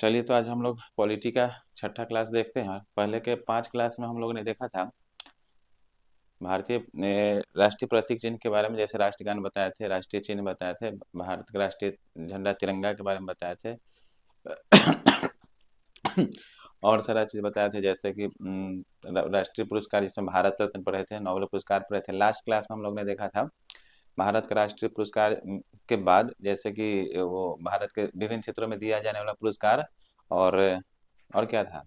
चलिए, तो आज हम लोग पॉलिटी का छठा क्लास देखते हैं। पहले के 5 क्लास में हम लोगों ने देखा था भारतीय राष्ट्रीय प्रतीक चिन्ह के बारे में, जैसे राष्ट्रगान बताए थे, राष्ट्रीय चिन्ह बताए थे, भारत का राष्ट्रीय झंडा तिरंगा के बारे में बताए थे और सारा चीज़ बताए थे, जैसे कि राष्ट्रीय पुरस्कार जिसमें भारत रत्न पढ़े थे, नोबेल पुरस्कार पढ़े थे। लास्ट क्लास में हम लोग ने देखा था भारत का राष्ट्रीय पुरस्कार के बाद, जैसे कि वो भारत के विभिन्न क्षेत्रों में दिया जाने वाला पुरस्कार और क्या था,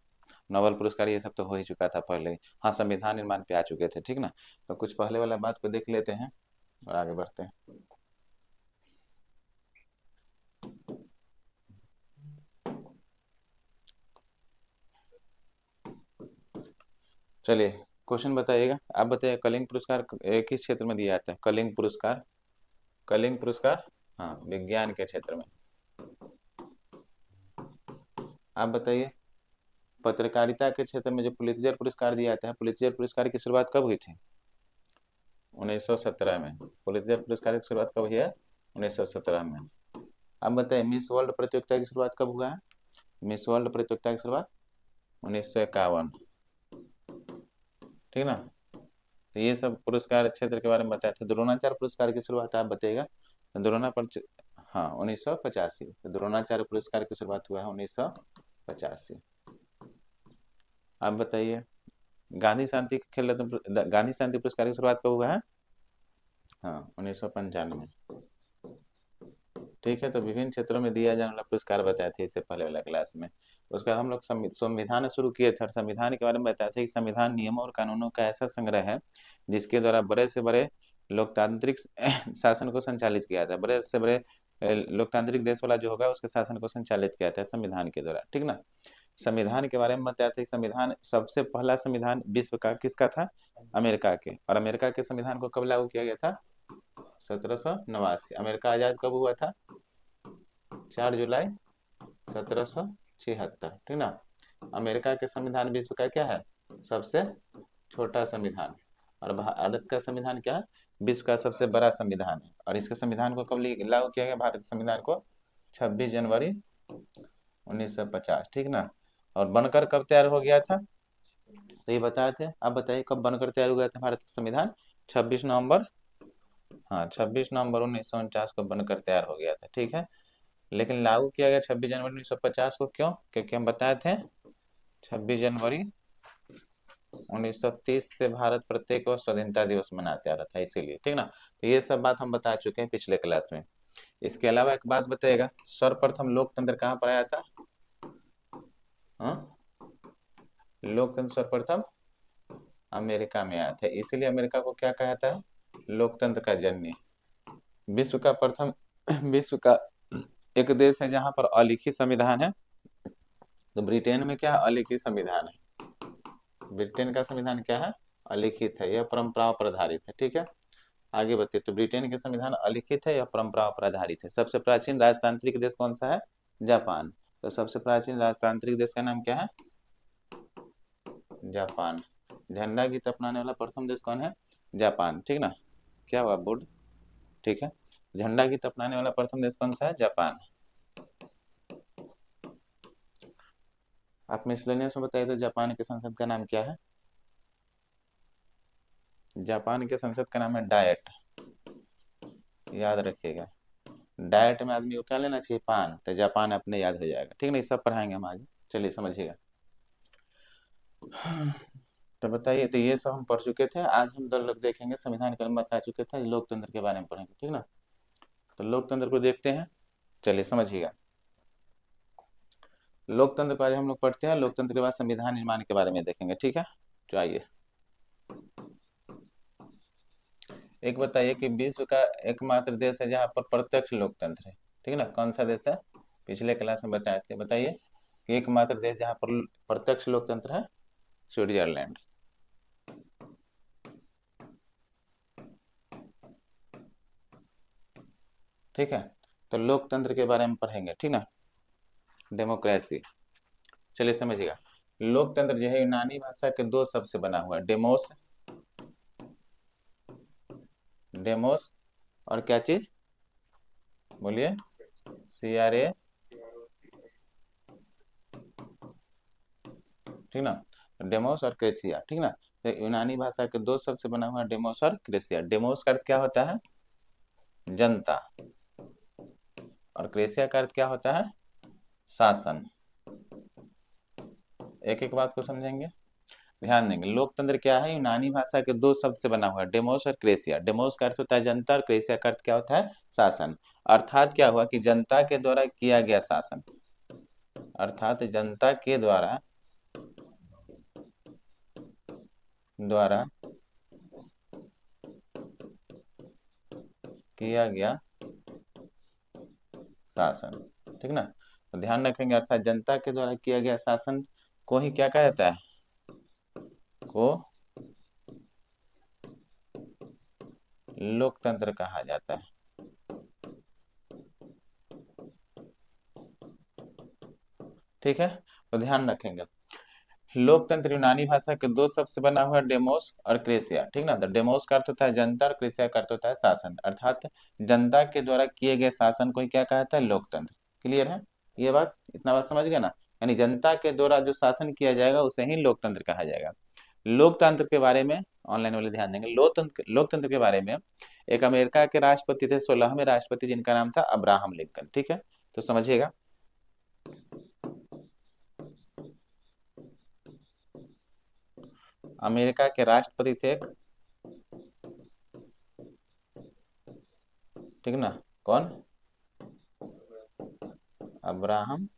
नोबेल पुरस्कार, ये सब तो हो ही चुका था पहले ही। हाँ, संविधान निर्माण पे आ चुके थे, ठीक ना। तो कुछ पहले वाला बात को देख लेते हैं और आगे बढ़ते हैं। चलिए, क्वेश्चन बताइएगा। आप बताइए, कलिंग पुरस्कार किस क्षेत्र में दिया जाता है? कलिंग पुरस्कार, कलिंग पुरस्कार, हाँ, विज्ञान के क्षेत्र में। आप बताइए, पत्रकारिता के क्षेत्र में जो पुलित्जर पुरस्कार दिया जाता है, पुलित्जर पुरस्कार की शुरुआत कब हुई थी? 1917 में। पुलित्जर पुरस्कार की शुरुआत कब हुई है? 1917 में। अब बताइए, मिस वर्ल्ड प्रतियोगिता की शुरुआत कब हुआ है? मिस वर्ल्ड प्रतियोगिता की शुरुआत 1951, ठीक ना। तो ये सब पुरस्कार क्षेत्र के बारे में बताया था। द्रोणाचार्य पुरस्कार की शुरुआत आप बताइएगा। हाँ, 1985। तो द्रोणाचार्य पुरस्कार की शुरुआत हुआ है 1985। आप बताइए, गांधी शांति पुरस्कार की शुरुआत कब हुआ है? हाँ, 1995। ठीक है, तो विभिन्न क्षेत्रों में दिया जाने वाला पुरस्कार बताए थे इससे पहले वाला क्लास में। उसके बाद हम लोग संविधान शुरू किए थे और संविधान के बारे में बताया था कि संविधान नियमों और कानूनों का ऐसा संग्रह है जिसके द्वारा बड़े से बड़े लोकतांत्रिक शासन को संचालित किया जाता है। बड़े से बड़े लोकतांत्रिक देश वाला जो होगा उसके शासन को संचालित किया जाता है संविधान के द्वारा, ठीक ना। संविधान के बारे में बताया था कि संविधान, सबसे पहला संविधान विश्व का किसका था? अमेरिका के। और अमेरिका के संविधान को कब लागू किया गया था? 1789। अमेरिका आजाद कब हुआ था? 4 जुलाई 1776, ठीक ना। अमेरिका के संविधान विश्व का क्या है? सबसे छोटा संविधान। और भारत का संविधान क्या है? विश्व का सबसे बड़ा संविधान है। और इसके संविधान को कब लागू किया गया? भारत संविधान को 26 जनवरी 1950, ठीक ना। और बनकर कब तैयार हो गया था? तो ये बताए थे। आप बताइए, कब बनकर तैयार हो गया था भारत का संविधान? 26 नवंबर, हाँ, 26 नवंबर 1949 को बनकर तैयार हो गया था, ठीक है। लेकिन लागू किया गया 26 जनवरी 1950 को, क्यों? क्योंकि हम बताए थे 26 जनवरी 1930 से भारत प्रत्येक वर्ष स्वाधीनता दिवस मनाते आ रहा था, इसीलिए, ठीक ना। तो ये सब बात हम बता चुके हैं पिछले क्लास में। इसके अलावा एक बात बताइएगा, सर्वप्रथम लोकतंत्र कहाँ पर आया था? हाँ, लोकतंत्र सर्वप्रथम अमेरिका में आया था, इसीलिए अमेरिका को क्या कहता है? लोकतंत्र का जननी। विश्व का प्रथम विश्व का एक देश है जहां पर अलिखित संविधान है, तो ब्रिटेन में क्या है? अलिखित संविधान है। ब्रिटेन का संविधान क्या है? अलिखित है, यह परंपराओं पर आधारित है, ठीक है। आगे बताइए, तो ब्रिटेन के संविधान अलिखित है या परंपराओं पर आधारित है? सबसे प्राचीन राजतांत्रिक देश कौन सा है? जापान। तो सबसे प्राचीन राजतांत्रिक देश का नाम क्या है? जापान। झंडा गीत अपनाने वाला प्रथम देश कौन है? जापान, ठीक ना। क्या हुआ बोर्ड? ठीक है, झंडा गीत अपनाने वाला प्रथम देश कौन सा है? जापान। आप मिसलेनियस में बताइए, तो जापान के संसद का नाम क्या है? जापान के संसद का नाम है डायट, याद रखिएगा। डाइट में आदमी को क्या लेना चाहिए? पान। तो जापान अपने याद हो जाएगा, ठीक है ना। ये सब पढ़ाएंगे हम आगे, चलिए समझिएगा। तो बताइए, तो ये सब हम पढ़ चुके थे। आज हम 2 लोग देखेंगे, संविधान के बारे में बता चुके थे, लोकतंत्र के बारे में पढ़ेंगे, ठीक ना। तो लोकतंत्र को देखते हैं, चलिए समझिएगा। लोकतंत्र के बारे में हम लोग पढ़ते हैं, लोकतंत्र के बाद संविधान निर्माण के बारे में देखेंगे, ठीक है। तो आइए, एक बताइए कि विश्व का एकमात्र देश है जहाँ पर प्रत्यक्ष लोकतंत्र है, ठीक है ना। कौन सा देश है? पिछले क्लास में बताए थे, बताइए कि एकमात्र देश जहाँ पर प्रत्यक्ष लोकतंत्र है। स्विट्जरलैंड। ठीक है, तो लोकतंत्र के बारे में पढ़ेंगे, ठीक ना। डेमोक्रेसी, चलिए समझिएगा। लोकतंत्र जो है यूनानी भाषा के 2 शब्द से बना हुआ है, डेमोस, डेमोस, और क्या चीज? बोलिए। CRA, ठीक ना। डेमोस और क्रेसिया, ठीक ना। तो यूनानी भाषा के दो शब्द से बना हुआ डेमोस और क्रेसिया। डेमोस का अर्थ क्या होता है? जनता। और क्रेसिया का अर्थ क्या होता है? शासन। एक एक बात को समझेंगे, ध्यान देंगे। लोकतंत्र क्या है? यूनानी भाषा के दो शब्द से बना हुआ है, डेमोस और क्रेसिया। डेमोस का अर्थ होता है जनता और क्रेसिया का अर्थ क्या होता है? शासन। अर्थात क्या हुआ कि जनता के द्वारा किया गया शासन, अर्थात जनता के द्वारा किया गया शासन, ठीक ना। तो ध्यान रखेंगे, अर्थात जनता के द्वारा किया गया शासन को ही क्या कहा जाता है? को लोकतंत्र कहा जाता है। ठीक है, तो ध्यान रखेंगे। लोकतंत्र यूनानी भाषा के दो शब्द से बना हुआ है, डेमोस और क्रेसिया, ठीक ना। तो डेमोस का अर्थ होता है जनता और क्रेसिया का अर्थ होता है शासन, अर्थात जनता के द्वारा किए गए शासन को ही क्या कहा जाता है? लोकतंत्र। क्लियर है ये बात? इतना बात समझ गया ना। यानी जनता के द्वारा जो शासन किया जाएगा उसे ही लोकतंत्र कहा जाएगा। लोकतंत्र के बारे में ऑनलाइन वाले ध्यान देंगे। लोकतंत्र के बारे में एक अमेरिका के राष्ट्रपति थे, 16वें राष्ट्रपति, जिनका नाम था अब्राहम लिंकन। ठीक है, तो समझिएगा। अमेरिका के राष्ट्रपति थे एक, ठीक ना। कौन? Abraham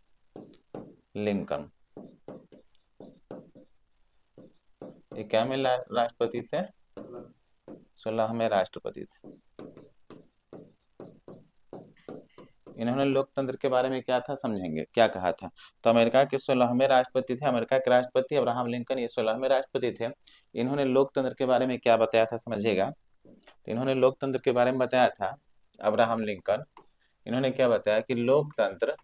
Lincoln. ये क्या में राष्ट्रपति थे? 16वें राष्ट्रपति थे। इन्होंने लोकतंत्र के बारे में क्या था समझेंगे, क्या कहा था। तो अमेरिका के 16वें राष्ट्रपति थे, अमेरिका के राष्ट्रपति अब्राहम लिंकन, ये 16वें राष्ट्रपति थे। इन्होंने लोकतंत्र के बारे में क्या बताया था समझिएगा। तो इन्होंने लोकतंत्र के बारे में बताया था, अब्राहम लिंकन, इन्होंने क्या बताया कि लोकतंत्र,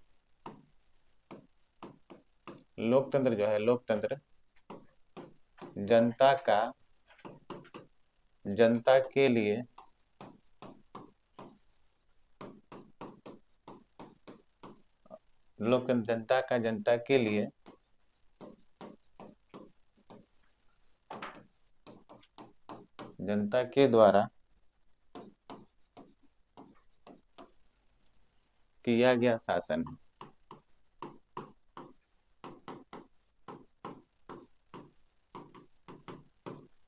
लोकतंत्र जो है, लोकतंत्र जनता का, जनता के लिए लोकतंत्र जनता का, जनता के लिए जनता के द्वारा किया गया शासन है।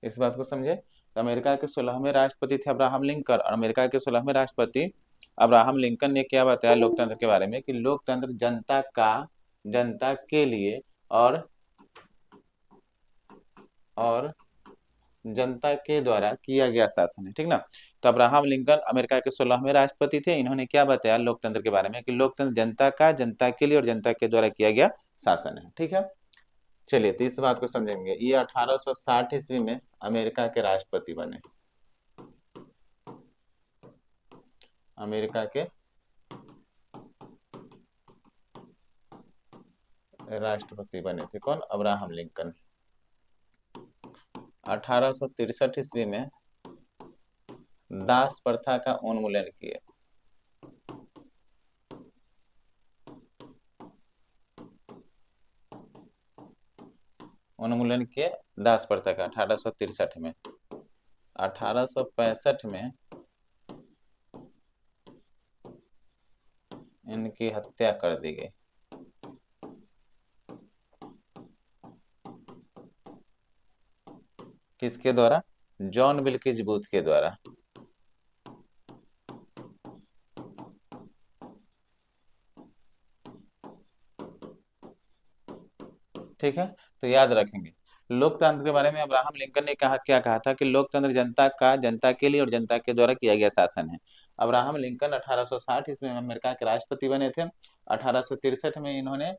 इस बात को समझे। तो अमेरिका के 16वें राष्ट्रपति थे अब्राहम लिंकन, और अमेरिका के 16वें राष्ट्रपति अब्राहम लिंकन ने क्या बताया लोकतंत्र के बारे में कि लोकतंत्र जनता का, जनता के लिए और जनता के द्वारा किया गया शासन है, ठीक ना। तो अब्राहम लिंकन अमेरिका के 16वें राष्ट्रपति थे, इन्होंने क्या बताया लोकतंत्र के बारे में कि लोकतंत्र जनता का, जनता के लिए और जनता के द्वारा किया गया शासन है, ठीक है। चलिए, तो इस बात को समझेंगे। ये 1860 ईस्वी में अमेरिका के राष्ट्रपति बने, अमेरिका के राष्ट्रपति बने थे कौन? Abraham Lincoln. 1863 ईस्वी में दास प्रथा का उन्मूलन किए, उन्मूलन किए दास प्रथा का 1863 में। 1865 में इनकी हत्या कर दी गई। किसके द्वारा? जॉन विल्किस बूथ के द्वारा। ठीक है, तो याद रखेंगे। लोकतंत्र के बारे में अब्राहम लिंकन ने कहा, क्या कहा था कि लोकतंत्र जनता का, जनता के लिए और जनता के द्वारा किया गया शासन है। अब्राहम लिंकन 1860 ईस्वी में अमेरिका के राष्ट्रपति बने थे। 1863 में इन्होंने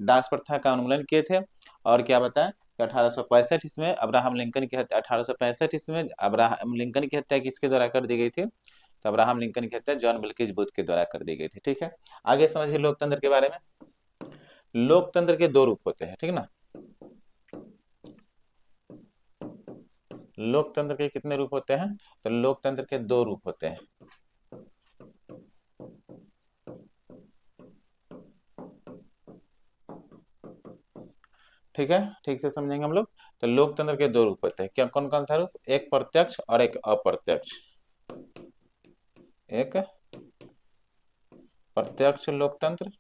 दास प्रथा का उन्मूलन किए थे। और क्या बताएं कि 1865 ईस्वी में अब्राहम लिंकन की हत्या, 1865 ईस्वी में अब्राहम लिंकन की हत्या किसके द्वारा कर दी गई थी? तो अब्राहम लिंकन की हत्या जॉन विल्किस बूथ के द्वारा कर दी गई थी। ठीक है, आगे समझिए लोकतंत्र के बारे में। लोकतंत्र के दो रूप होते हैं, ठीक ना। लोकतंत्र के कितने रूप होते हैं? तो लोकतंत्र के दो रूप होते हैं। ठीक है, ठीक से समझेंगे हम लोग। तो लोकतंत्र के दो रूप होते हैं, क्या कौन कौन सा रूप? एक प्रत्यक्ष और एक अप्रत्यक्ष। एक प्रत्यक्ष लोकतंत्र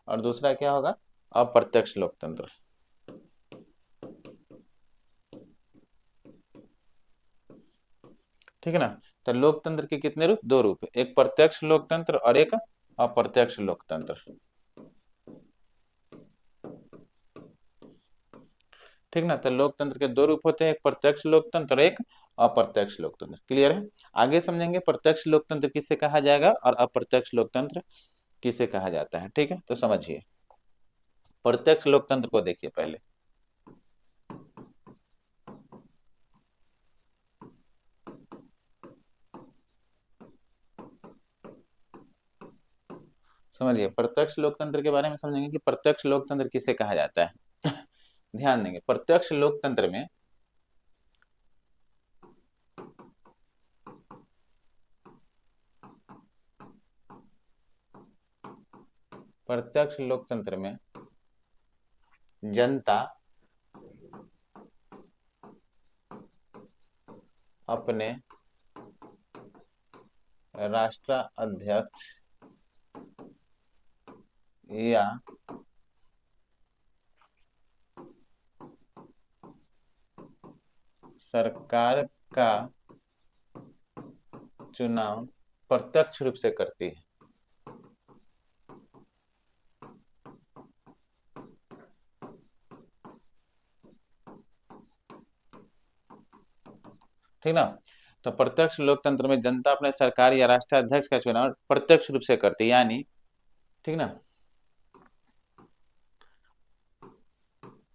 और दूसरा क्या होगा? अप्रत्यक्ष लोकतंत्र। ठीक है ना? तो लोकतंत्र के कितने रूप? दो रूप, एक प्रत्यक्ष लोकतंत्र और एक अप्रत्यक्ष लोकतंत्र। ठीक ना? तो लोकतंत्र के दो रूप होते हैं, एक प्रत्यक्ष लोकतंत्र और एक अप्रत्यक्ष लोकतंत्र। क्लियर है? आगे समझेंगे प्रत्यक्ष लोकतंत्र किसे कहा जाएगा और अप्रत्यक्ष लोकतंत्र किसे कहा जाता है। ठीक है, तो समझिए प्रत्यक्ष लोकतंत्र को देखिए पहले। समझिए प्रत्यक्ष लोकतंत्र के बारे में समझेंगे कि प्रत्यक्ष लोकतंत्र किसे कहा जाता है। ध्यान देंगे प्रत्यक्ष लोकतंत्र में प्रत्यक्ष लोकतंत्र में जनता अपने राष्ट्राध्यक्ष या सरकार का चुनाव प्रत्यक्ष रूप से करती है। ठीक ना? तो प्रत्यक्ष लोकतंत्र में जनता अपने सरकार या राष्ट्राध्यक्ष का चुनाव प्रत्यक्ष रूप से करती है, यानी ठीक ना,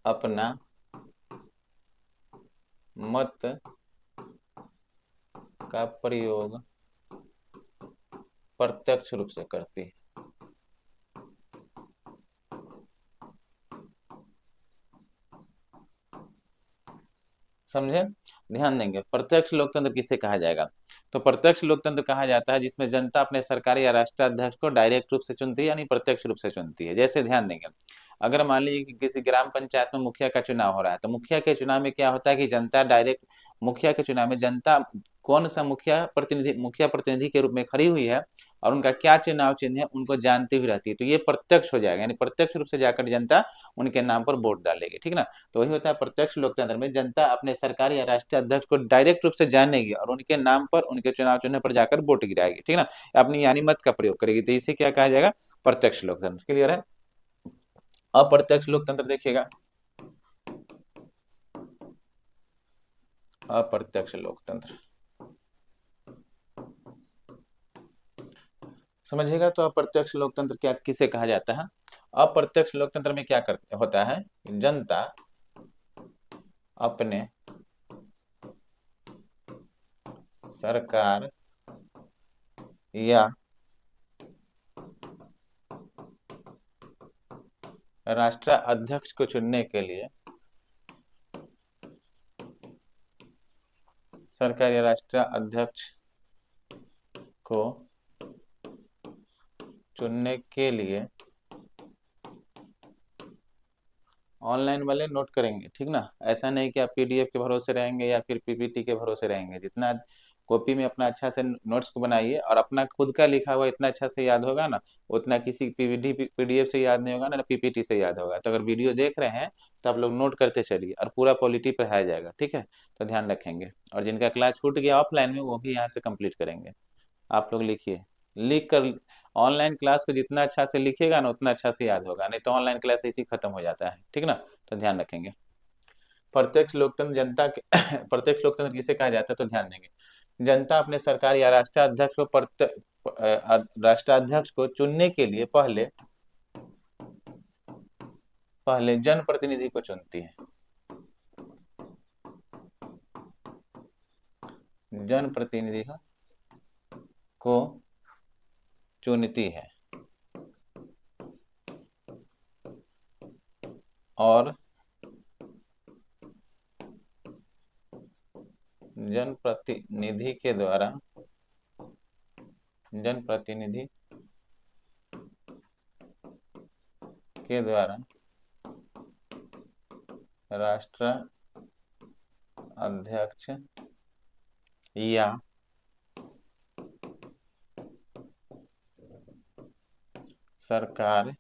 अपना मत का प्रयोग प्रत्यक्ष रूप से करती है। समझे? ध्यान देंगे प्रत्यक्ष लोकतंत्र किसे कहा जाएगा? तो प्रत्यक्ष लोकतंत्र कहा जाता है जिसमें जनता अपने सरकार या राष्ट्राध्यक्ष को डायरेक्ट रूप से चुनती है, यानी प्रत्यक्ष रूप से चुनती है। जैसे ध्यान देंगे, अगर मान लीजिए कि किसी ग्राम पंचायत में मुखिया का चुनाव हो रहा है, तो मुखिया के चुनाव में क्या होता है कि जनता डायरेक्ट, मुखिया के चुनाव में जनता कौन सा मुखिया प्रतिनिधि के रूप में खड़ी हुई है और उनका क्या चुनाव चिन्ह है उनको जानती हुई रहती है, तो ये प्रत्यक्ष हो जाएगा, यानी प्रत्यक्ष रूप से जाकर जनता उनके नाम पर वोट डालेगी। ठीक ना? तो वही होता है प्रत्यक्ष लोकतंत्र में जनता अपने सरकार या राष्ट्रीय अध्यक्ष को डायरेक्ट रूप से जानेगी और उनके नाम पर, उनके चुनाव चिन्ह पर जाकर वोट गिराएगी। ठीक ना? अपनी यानी मत का प्रयोग करेगी, तो इसे क्या कहा जाएगा? प्रत्यक्ष लोकतंत्र। क्लियर है? अप्रत्यक्ष लोकतंत्र देखिएगा, अप्रत्यक्ष लोकतंत्र समझिएगा। तो अप्रत्यक्ष लोकतंत्र क्या किसे कहा जाता है? अप्रत्यक्ष लोकतंत्र में क्या करते होता है, जनता अपने सरकार या राष्ट्राध्यक्ष को चुनने के लिए सरकार या राष्ट्राध्यक्ष को चुनने के लिए ऑनलाइन वाले नोट करेंगे। ठीक ना? ऐसा नहीं कि आप पीडीएफ के भरोसे रहेंगे या फिर पीपीटी के भरोसे रहेंगे। जितना कॉपी में अपना अच्छा से नोट्स को बनाइए और अपना खुद का लिखा हुआ इतना अच्छा से याद होगा ना, उतना किसी पीडीएफ से याद नहीं होगा ना पीपीटी से याद होगा। तो अगर वीडियो देख रहे हैं तो आप लोग नोट करते चलिए और पूरा पॉलिटी पढ़ाया जाएगा। ठीक है? तो ध्यान रखेंगे। और जिनका क्लास छूट गया ऑफलाइन में वो भी यहाँ से कंप्लीट करेंगे। आप लोग लिखिए, लिख कर ऑनलाइन क्लास को जितना अच्छा से लिखिएगा ना उतना अच्छा से याद होगा, नहीं तो ऑनलाइन क्लास ऐसे ही खत्म हो जाता है। ठीक ना? तो ध्यान रखेंगे। प्रत्यक्ष लोकतंत्र जनता के प्रत्यक्ष लोकतंत्र किसे कहा जाता है? तो ध्यान देंगे, जनता अपने सरकार या राष्ट्राध्यक्ष को राष्ट्राध्यक्ष को चुनने के लिए पहले पहले जनप्रतिनिधि को चुनती है। जनप्रतिनिधि को चुनती है और जनप्रतिनिधि के द्वारा जनप्रतिनिधि के द्वारा राष्ट्र अध्यक्ष या सरकार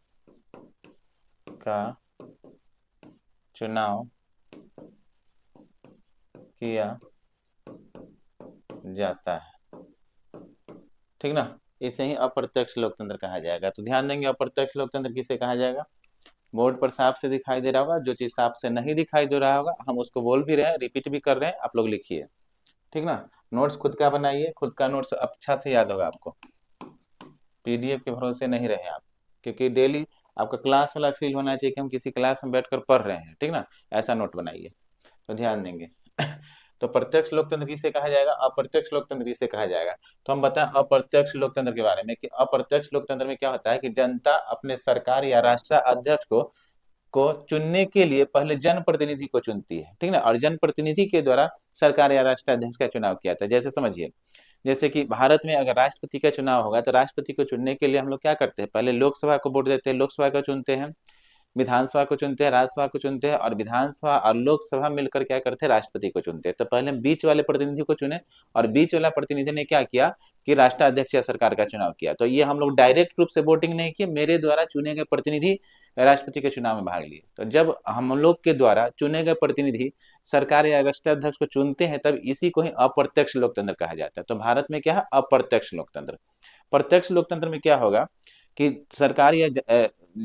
का चुनाव किया जाता है। ठीक ना, इसे ही अप्रत्यक्ष लोकतंत्र कहा जाएगा। तो ध्यान देंगे, अप्रत्यक्ष लोकतंत्र किसे कहा जाएगा। बोर्ड पर साफ से दिखाई दे रहा होगा, जो चीज साफ से नहीं दिखाई दे रहा होगा हम उसको बोल भी रहे हैं, रिपीट भी कर रहे हैं, आप लोग लिखिए। ठीक ना, नोट्स खुद का बनाइए, खुद का नोट्स अच्छा से याद होगा आपको, पीडीएफ के भरोसे नहीं रहे आप, क्योंकि डेली आपका क्लास वाला फील होना चाहिए कि हम किसी क्लास में बैठकर पढ़ रहे हैं। ठीक ना, ऐसा नोट बनाइए। तो ध्यान देंगे तो प्रत्यक्ष लोकतंत्र किसे कहा जाएगा, अप्रत्यक्ष लोकतंत्र किसे कहा जाएगा। तो हम बताएं अप्रत्यक्ष लोकतंत्र के बारे में कि अप्रत्यक्ष लोकतंत्र में क्या होता है कि जनता अपने सरकार या राष्ट्र अध्यक्ष को चुनने के लिए पहले जनप्रतिनिधि को चुनती है। ठीक ना, और जनप्रतिनिधि के द्वारा सरकार या राष्ट्राध्यक्ष का चुनाव किया जाता है। जैसे समझिए, जैसे कि भारत में अगर राष्ट्रपति का चुनाव होगा तो राष्ट्रपति को चुनने के लिए हम लोग क्या करते हैं, पहले लोकसभा को वोट देते हैं, लोकसभा को चुनते हैं, विधानसभा को चुनते हैं, राज्यसभा को चुनते हैं, और विधानसभा और लोकसभा मिलकर क्या करते हैं, राष्ट्रपति को चुनते हैं। तो पहले हम बीच वाले प्रतिनिधि को चुने, और बीच वाला प्रतिनिधि ने क्या किया कि राष्ट्राध्यक्ष या सरकार का चुनाव किया। तो ये हम लोग डायरेक्ट रूप से वोटिंग नहीं किए, मेरे द्वारा चुने गए प्रतिनिधि राष्ट्रपति के चुनाव में भाग लिए। तो जब हम लोग के द्वारा चुने गए प्रतिनिधि सरकार या राष्ट्राध्यक्ष को चुनते हैं, तब इसी को ही अप्रत्यक्ष लोकतंत्र कहा जाता है। तो भारत में क्या है, अप्रत्यक्ष लोकतंत्र। प्रत्यक्ष लोकतंत्र में क्या होगा कि सरकार या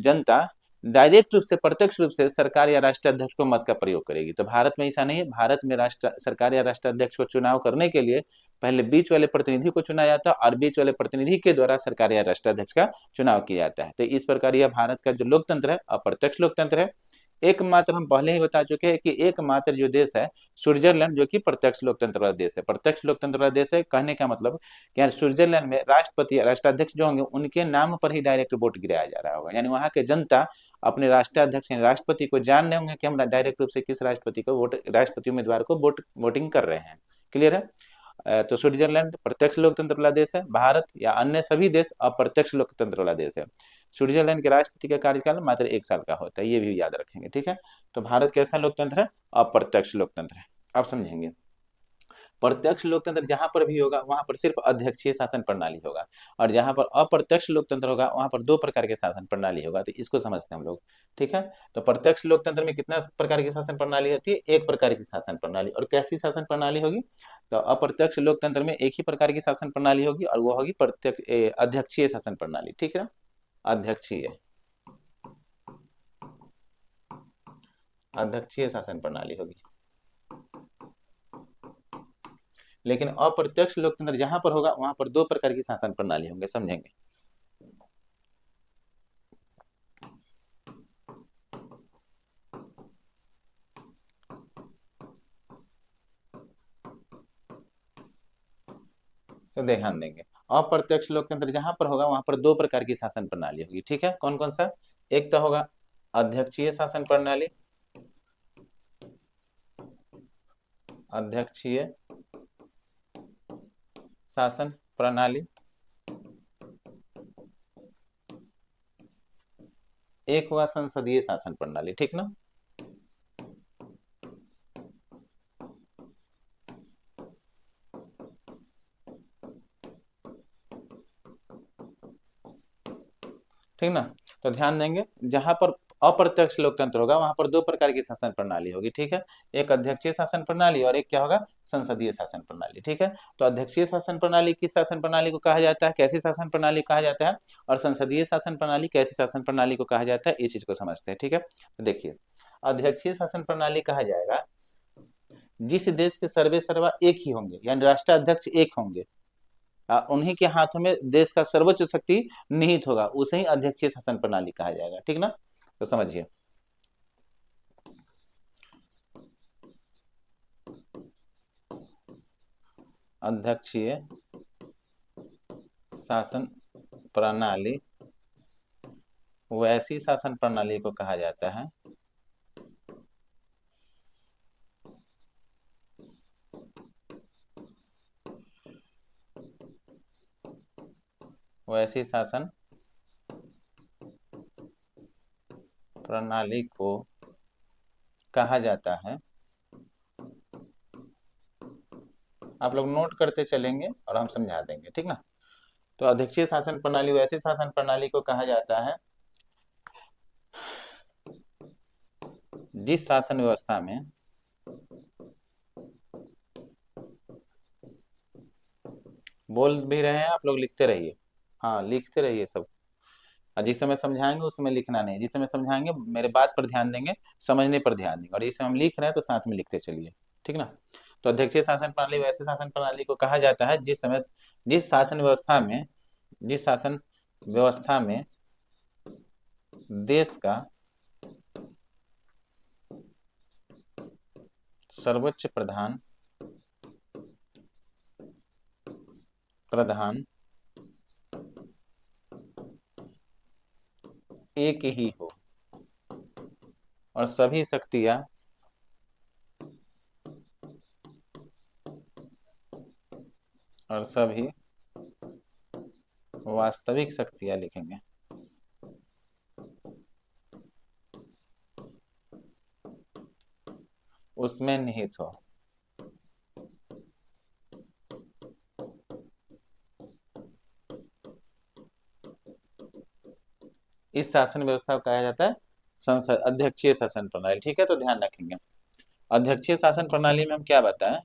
जनता डायरेक्ट रूप से, प्रत्यक्ष रूप से सरकार या राष्ट्राध्यक्ष को मत का प्रयोग करेगी। तो भारत में ऐसा नहीं है, भारत में सरकार या राष्ट्राध्यक्ष को चुनाव करने के लिए पहले बीच वाले प्रतिनिधि को चुना जाता है, और बीच वाले प्रतिनिधि के द्वारा सरकार या राष्ट्राध्यक्ष का चुनाव किया जाता है। तो इस प्रकार यह भारत का जो लोकतंत्र है अप्रत्यक्ष लोकतंत्र है। एकमात्र हम पहले ही बता चुके हैं कि एकमात्र जो देश है स्विट्जरलैंड, जो कि प्रत्यक्ष लोकतंत्र वाला देश है। प्रत्यक्ष लोकतंत्र वाला देश है कहने का मतलब कि यार स्विट्जरलैंड में राष्ट्रपति राष्ट्राध्यक्ष जो होंगे उनके नाम पर ही डायरेक्ट वोट गिराया जा रहा होगा, यानी वहां के जनता अपने राष्ट्राध्यक्ष यानी राष्ट्रपति को जान रहे होंगे कि हम डायरेक्ट रूप से किस राष्ट्रपति को राष्ट्रपति उम्मीदवार को वोटिंग कर रहे हैं। क्लियर है। तो स्विट्जरलैंड प्रत्यक्ष लोकतंत्र वाला देश है, भारत या अन्य सभी देश अप्रत्यक्ष लोकतंत्र वाला देश है। स्विट्जरलैंड के राष्ट्रपति का कार्यकाल मात्र 1 साल का होता है, ये भी याद रखेंगे। ठीक है, तो भारत कैसा लोकतंत्र है, अप्रत्यक्ष लोकतंत्र है। आप समझेंगे, प्रत्यक्ष लोकतंत्र जहां पर भी होगा वहां पर सिर्फ अध्यक्षीय शासन प्रणाली होगा, और जहां पर अप्रत्यक्ष लोकतंत्र होगा वहां पर 2 प्रकार के शासन प्रणाली होगा। तो इसको समझते हैं हम लोग। ठीक है, तो प्रत्यक्ष लोकतंत्र में कितना प्रकार की शासन प्रणाली होती है, 1 प्रकार की शासन प्रणाली। और कैसी शासन प्रणाली होगी, तो अप्रत्यक्ष लोकतंत्र में एक ही प्रकार की शासन प्रणाली होगी, और वो होगी प्रत्यक्ष अध्यक्षीय शासन प्रणाली। ठीक है, अध्यक्षीय अध्यक्षीय शासन प्रणाली होगी। लेकिन अप्रत्यक्ष लोकतंत्र जहां पर होगा वहां पर 2 प्रकार की शासन प्रणाली होंगे, समझेंगे। तो ध्यान देंगे, अप्रत्यक्ष लोकतंत्र जहां पर होगा वहां पर 2 प्रकार की शासन प्रणाली होगी। ठीक है, कौन कौन सा, एक तो होगा अध्यक्षीय शासन प्रणाली, अध्यक्षीय शासन प्रणाली, एक हुआ संसदीय शासन प्रणाली। ठीक ना, ठीक ना। तो ध्यान देंगे, जहां पर अप्रत्यक्ष लोकतंत्र होगा वहां पर 2 प्रकार की शासन प्रणाली होगी। ठीक है, एक अध्यक्षीय शासन प्रणाली और एक क्या होगा, संसदीय शासन प्रणाली। ठीक है, तो अध्यक्षीय शासन प्रणाली किस शासन प्रणाली को कहा जाता है, कैसी शासन प्रणाली कहा जाता है, और संसदीय शासन प्रणाली कैसी शासन प्रणाली को कहा जाता है, इस चीज को समझते हैं। ठीक है, तो देखिए, अध्यक्षीय शासन प्रणाली कहा जाएगा जिस देश के सर्वे सर्वा एक ही होंगे, यानी राष्ट्राध्यक्ष एक होंगे, उन्हीं के हाथों में देश का सर्वोच्च शक्ति निहित होगा, उसे ही अध्यक्षीय शासन प्रणाली कहा जाएगा। ठीक ना, तो समझिए, अध्यक्षीय शासन प्रणाली वैसी शासन प्रणाली को कहा जाता है वैसी शासन प्रणाली को कहा जाता है, आप लोग नोट करते चलेंगे और हम समझा देंगे, ठीक ना। तो अध्यक्षीय शासन प्रणाली वैसी शासन प्रणाली को कहा जाता है जिस शासन व्यवस्था में बोल भी रहे हैं आप लोग, लिखते रहिए, हाँ लिखते रहिए सब। और जिस समय समझाएंगे उस समय लिखना नहीं, जिस समय समझाएंगे मेरे बात पर ध्यान देंगे, समझने पर ध्यान देंगे, और जिस समय हम लिख रहे हैं तो साथ में लिखते चलिए, ठीक ना। तो अध्यक्षीय शासन प्रणाली वैसे शासन प्रणाली को कहा जाता है जिस शासन व्यवस्था में जिस शासन व्यवस्था में देश का सर्वोच्च प्रधान एक ही हो और सभी शक्तियां और सभी वास्तविक शक्तियां लिखेंगे उसमें निहित हो। इस शासन व्यवस्था को कहा जाता है संसद अध्यक्षीय शासन प्रणाली, ठीक है। तो ध्यान रखेंगे अध्यक्षीय शासन प्रणाली में हम क्या बताएं,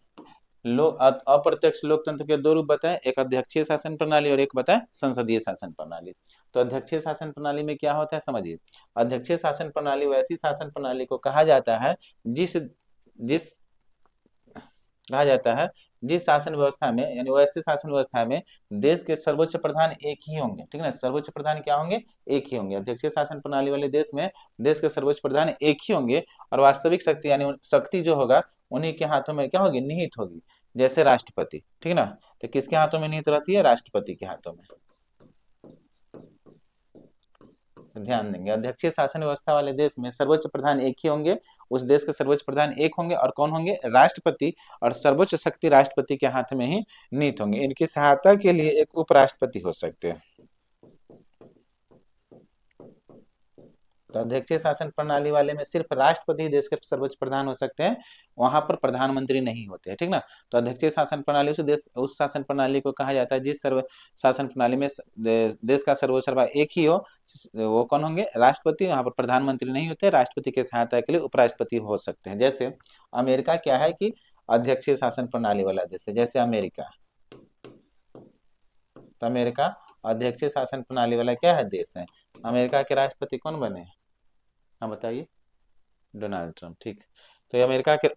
अप्रत्यक्ष लोकतंत्र के दो रूप बताएं, एक अध्यक्षीय शासन प्रणाली और एक बताएं संसदीय शासन प्रणाली। तो अध्यक्षीय शासन प्रणाली में क्या होता है समझिए, अध्यक्षीय शासन प्रणाली वैसी शासन प्रणाली को कहा जाता है जिस जिस कहा जाता है जिस शासन व्यवस्था में, यानी वैसे शासन व्यवस्था में देश के सर्वोच्च प्रधान एक ही होंगे, ठीक है ना। सर्वोच्च प्रधान क्या होंगे, एक ही होंगे। अध्यक्षीय शासन प्रणाली वाले देश में देश के सर्वोच्च प्रधान एक ही होंगे और वास्तविक शक्ति यानी शक्ति जो होगा उन्हीं के हाथों में क्या होगी, निहित होगी, जैसे राष्ट्रपति, ठीक ना। तो किसके हाथों में निहित रहती है, राष्ट्रपति के हाथों में। ध्यान देंगे अध्यक्षीय शासन व्यवस्था वाले देश में सर्वोच्च प्रधान एक ही होंगे, उस देश के सर्वोच्च प्रधान एक होंगे और कौन होंगे, राष्ट्रपति, और सर्वोच्च शक्ति राष्ट्रपति के हाथ में ही निहित होंगे। इनकी सहायता के लिए एक उपराष्ट्रपति हो सकते हैं। तो अध्यक्षीय शासन प्रणाली वाले में सिर्फ राष्ट्रपति देश के सर्वोच्च प्रधान हो सकते हैं, वहां पर प्रधानमंत्री नहीं होते हैं, ठीक ना। तो अध्यक्षीय शासन प्रणाली उस शासन प्रणाली को कहा जाता है जिस शासन प्रणाली में देश का सर्वोच्च एक ही हो, वो कौन होंगे, राष्ट्रपति, वहां पर प्रधानमंत्री नहीं होते, राष्ट्रपति के सहायता के लिए उपराष्ट्रपति हो सकते हैं। जैसे अमेरिका क्या है कि अध्यक्षीय शासन प्रणाली वाला देश है, जैसे अमेरिका, तो अमेरिका अध्यक्षीय शासन प्रणाली वाला क्या है, देश है। अमेरिका के राष्ट्रपति कौन बने हैं, हाँ बताइए, डोनाल्ड ट्रम्प, ठीक। तो ये अमेरिका के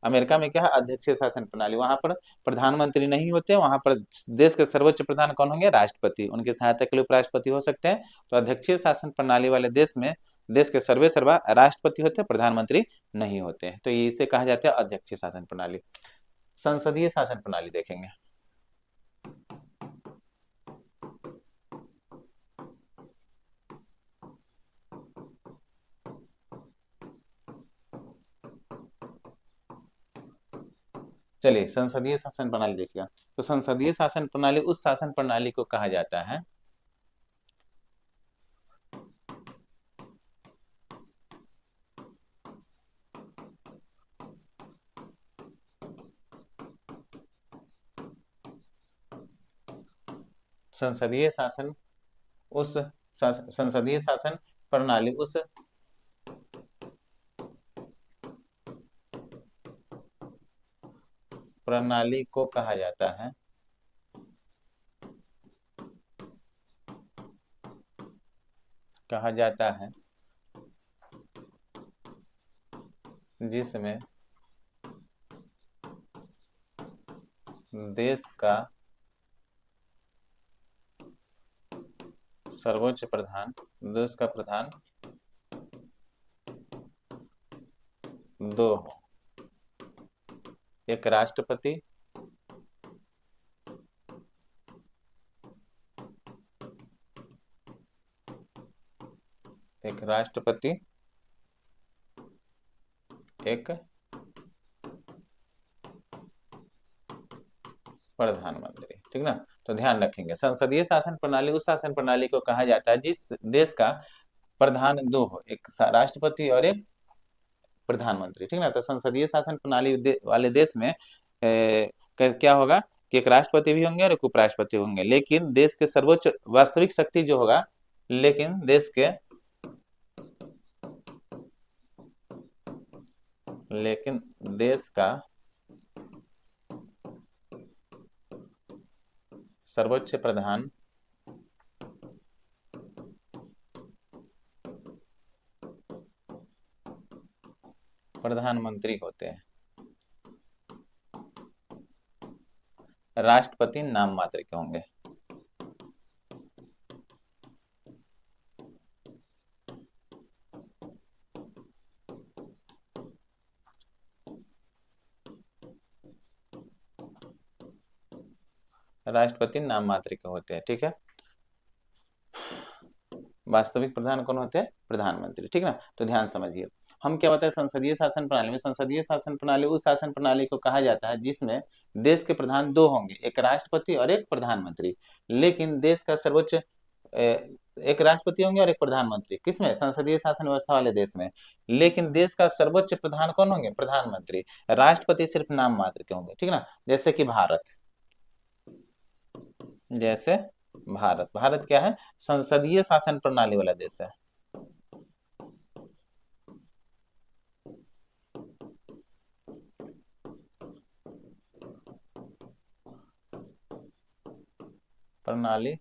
अमेरिका में क्या है, अध्यक्षीय शासन प्रणाली, वहां पर प्रधानमंत्री नहीं होते, वहां पर देश के सर्वोच्च प्रधान कौन होंगे, राष्ट्रपति, उनकी सहायता के लिए उपराष्ट्रपति हो सकते हैं। तो अध्यक्षीय शासन प्रणाली वाले देश में देश के सर्वा राष्ट्रपति होते हैं, प्रधानमंत्री नहीं होते हैं। तो ये इसे कहा जाता है अध्यक्षीय शासन प्रणाली। संसदीय शासन प्रणाली देखेंगे, चलिए संसदीय शासन प्रणाली देखिएगा। तो संसदीय शासन प्रणाली उस शासन प्रणाली को कहा जाता है संसदीय शासन उस संसदीय शासन प्रणाली उस प्रणाली को कहा जाता है जिसमें देश का सर्वोच्च प्रधान, देश का प्रधान दो हो, एक राष्ट्रपति एक प्रधानमंत्री, ठीक ना। तो ध्यान रखेंगे संसदीय शासन प्रणाली उस शासन प्रणाली को कहा जाता है जिस देश का प्रधान दो हो, एक राष्ट्रपति और एक प्रधानमंत्री, ठीक ना। तो संसदीय शासन प्रणाली वाले देश में क्या होगा कि एक राष्ट्रपति भी होंगे और एक उपराष्ट्रपति होंगे, लेकिन देश के सर्वोच्च वास्तविक शक्ति जो होगा, लेकिन देश का सर्वोच्च प्रधान प्रधानमंत्री होते हैं, राष्ट्रपति नाम मात्र के होंगे। राष्ट्रपति नाम मात्र के होते हैं, ठीक है। वास्तविक प्रधान कौन होते हैं? प्रधानमंत्री, ठीक ना। तो ध्यान समझिए, हम क्या बताए संसदीय शासन प्रणाली में, संसदीय शासन प्रणाली उस शासन प्रणाली को कहा जाता है जिसमें देश के प्रधान दो होंगे, एक राष्ट्रपति और एक प्रधानमंत्री, लेकिन देश का सर्वोच्च एक राष्ट्रपति होंगे और एक प्रधानमंत्री, किसमें? संसदीय शासन व्यवस्था वाले देश में। लेकिन देश का सर्वोच्च प्रधान कौन होंगे? प्रधानमंत्री। राष्ट्रपति सिर्फ नाम मात्र के होंगे, ठीक ना। जैसे कि भारत क्या है? संसदीय शासन प्रणाली वाला देश है। प्रणाली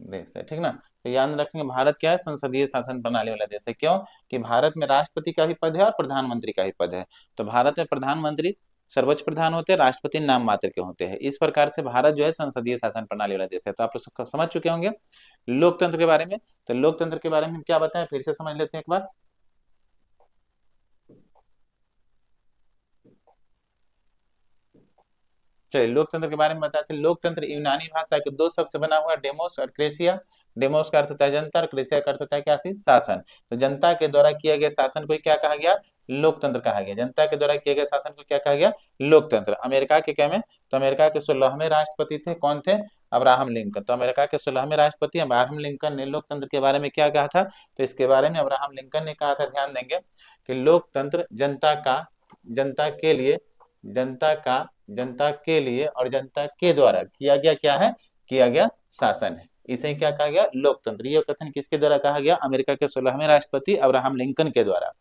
देश है, ठीक ना। तो याद रखेंगे भारत क्या है? संसदीय शासन प्रणाली वाला देश है। क्यों? कि भारत में राष्ट्रपति का भी पद है और प्रधानमंत्री का भी पद है। तो भारत में प्रधानमंत्री सर्वोच्च प्रधान होते हैं, राष्ट्रपति नाम मात्र के होते हैं। इस प्रकार से भारत जो है संसदीय शासन प्रणाली वाला देश है। तो आप लोग समझ चुके होंगे लोकतंत्र के बारे में। तो लोकतंत्र के बारे में क्या बताएं, फिर से समझ लेते हैं एक बार। चलिए लोकतंत्र के बारे में बताते हैं। लोकतंत्र यूनानी भाषा के दो शब्द से बना हुआ, डेमोस और क्रेसिया। डेमोस का अर्थ होता है जनता और क्रेसिया का अर्थ होता है क्या? शासन। तो जनता के द्वारा किया गया शासन को क्या कहा गया? लोकतंत्र कहा गया। जनता के द्वारा किए गए शासन को क्या कहा गया? लोकतंत्र। अमेरिका के क्या में? तो अमेरिका के 16वें राष्ट्रपति थे, कौन थे? Abraham Lincoln. तो अमेरिका के 16वें राष्ट्रपति अब्राहम लिंकन ने लोकतंत्र के बारे में क्या कहा था? तो इसके बारे में अब्राहम लिंकन ने कहा था, ध्यान देंगे, कि लोकतंत्र जनता के लिए और जनता के द्वारा किया गया क्या है? किया गया शासन है। इसे क्या कहा गया? लोकतंत्र। ये कथन किसके द्वारा कहा गया? अमेरिका के 16वें राष्ट्रपति अब्राहम लिंकन के द्वारा।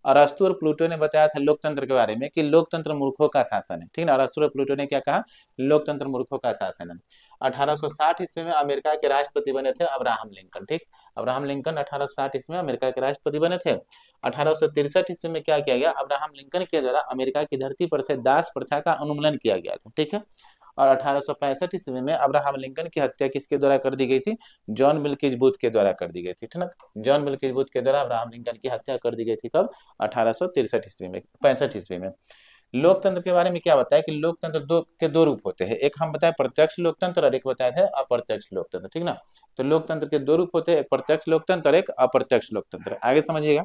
अरस्तु और प्लूटो ने बताया था लोकतंत्र के बारे में कि लोकतंत्र मूर्खों का शासन है, ठीक ना। अरस्तु और प्लूटो ने क्या कहा? लोकतंत्र मूर्खों का शासन है। 1860 ईस्वी में अमेरिका के राष्ट्रपति बने थे अब्राहम लिंकन, ठीक। अब्राहम लिंकन 1860 ईस्वी में अमेरिका के राष्ट्रपति बने थे। 1863 ईस्वी में क्या किया गया? अब्राहम लिंकन के द्वारा अमेरिका की धरती पर से दास प्रथा का उन्मूलन किया गया था, ठीक है। और 1865 ईस्वी में अब्राहम लिंकन की हत्या किसके द्वारा कर दी गई थी? जॉन मिल्किस बूथ के द्वारा कर दी गई थी, ठीक ना। जॉन मिल्किस बूथ के द्वारा अब्राहम लिंकन की हत्या कर दी गई थी। कब? 1863 ईस्वी में, 65 ईस्वी में। लोकतंत्र के बारे में क्या बताया कि लोकतंत्र दो रूप होते हैं। एक हम बताए प्रत्यक्ष लोकतंत्र और एक बताया है अप्रत्यक्ष लोकतंत्र, ठीक ना। तो लोकतंत्र के दो रूप होते हैं, एक प्रत्यक्ष लोकतंत्र और एक अप्रत्यक्ष लोकतंत्र। आगे समझिएगा।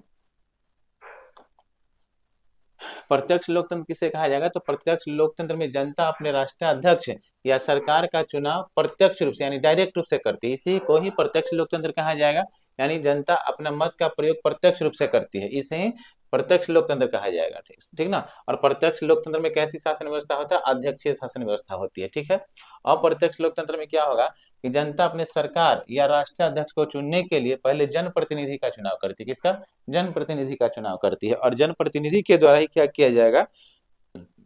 प्रत्यक्ष लोकतंत्र किसे कहा जाएगा? तो प्रत्यक्ष लोकतंत्र में जनता अपने राष्ट्रीय अध्यक्ष या सरकार का चुनाव प्रत्यक्ष रूप से यानी डायरेक्ट रूप से करती है, इसी को ही प्रत्यक्ष लोकतंत्र कहा जाएगा। यानी जनता अपना मत का प्रयोग प्रत्यक्ष रूप से करती है, इसे ही प्रत्यक्ष लोकतंत्र कहा जाएगा, ठीक ना। और प्रत्यक्ष लोकतंत्र में कैसी शासन व्यवस्था होता है? अध्यक्षीय शासन व्यवस्था होती है, ठीक है। अप्रत्यक्ष लोकतंत्र में क्या होगा कि जनता अपने सरकार या राष्ट्रीय अध्यक्ष को चुनने के लिए पहले जनप्रतिनिधि का चुनाव करती है। किसका? जनप्रतिनिधि का चुनाव करती है। और जनप्रतिनिधि के द्वारा ही क्या किया जाएगा?